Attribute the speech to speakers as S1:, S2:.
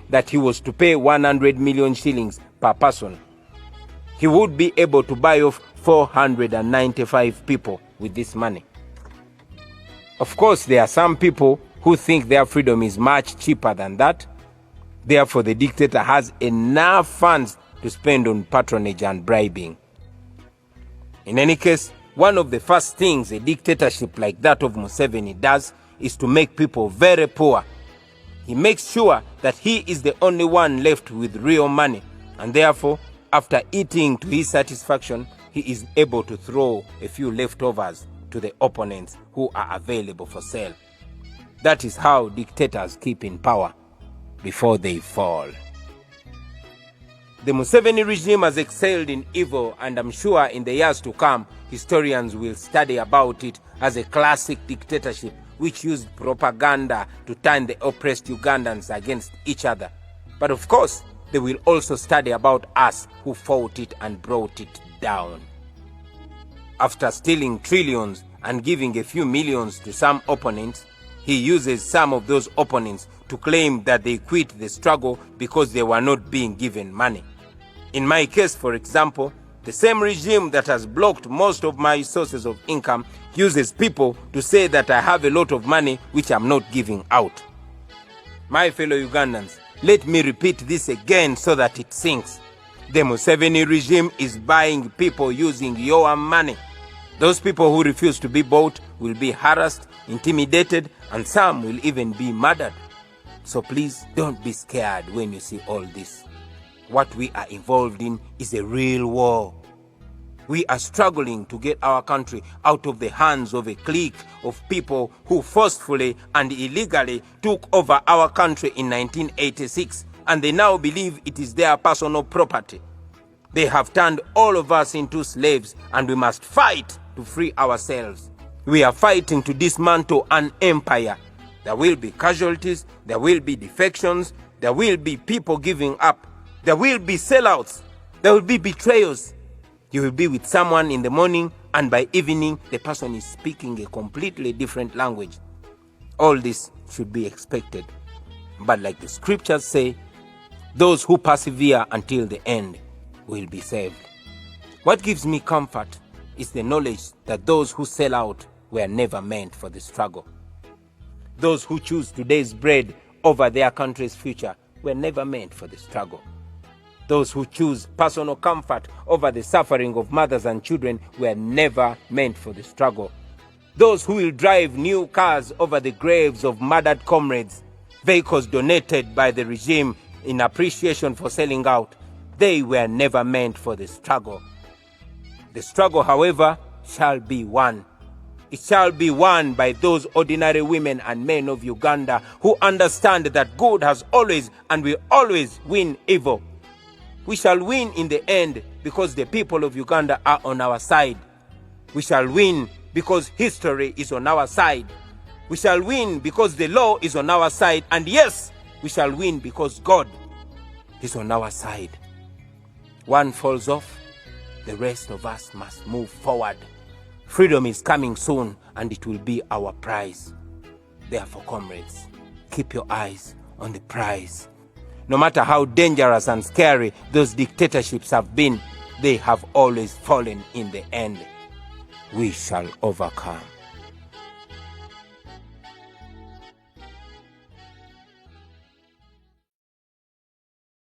S1: that he was to pay 100 million shillings per person, he would be able to buy off 495 people with this money. Of course, there are some people who think their freedom is much cheaper than that. Therefore, the dictator has enough funds to spend on patronage and bribing. In any case, one of the first things a dictatorship like that of Museveni does is to make people very poor. He makes sure that he is the only one left with real money, and therefore, after eating to his satisfaction, he is able to throw a few leftovers to the opponents who are available for sale. That is how dictators keep in power before they fall. The Museveni regime has excelled in evil, and I'm sure in the years to come, historians will study about it as a classic dictatorship which used propaganda to turn the oppressed Ugandans against each other. But of course, they will also study about us who fought it and brought it down. After stealing trillions and giving a few millions to some opponents, he uses some of those opponents to claim that they quit the struggle because they were not being given money. In my case, for example, the same regime that has blocked most of my sources of income uses people to say that I have a lot of money which I'm not giving out. My fellow Ugandans, let me repeat this again so that it sinks. The Museveni regime is buying people using your money. Those people who refuse to be bought will be harassed, intimidated, and some will even be murdered. So please don't be scared when you see all this. What we are involved in is a real war. We are struggling to get our country out of the hands of a clique of people who forcefully and illegally took over our country in 1986, and they now believe it is their personal property. They have turned all of us into slaves, and we must fight to free ourselves. We are fighting to dismantle an empire. There will be casualties, there will be defections, there will be people giving up, there will be sellouts, there will be betrayals. You will be with someone in the morning, and by evening, the person is speaking a completely different language. All this should be expected. But like the scriptures say, those who persevere until the end will be saved. What gives me comfort is the knowledge that those who sell out were never meant for the struggle. Those who choose today's bread over their country's future were never meant for the struggle. Those who choose personal comfort over the suffering of mothers and children were never meant for the struggle. Those who will drive new cars over the graves of murdered comrades, vehicles donated by the regime in appreciation for selling out, they were never meant for the struggle. The struggle, however, shall be won. It shall be won by those ordinary women and men of Uganda who understand that good has always and will always win evil. We shall win in the end because the people of Uganda are on our side. We shall win because history is on our side. We shall win because the law is on our side. And yes, we shall win because God is on our side. One falls off, the rest of us must move forward. Freedom is coming soon, and it will be our prize. Therefore, comrades, keep your eyes on the prize. No matter how dangerous and scary those dictatorships have been, they have always fallen in the end. We shall overcome.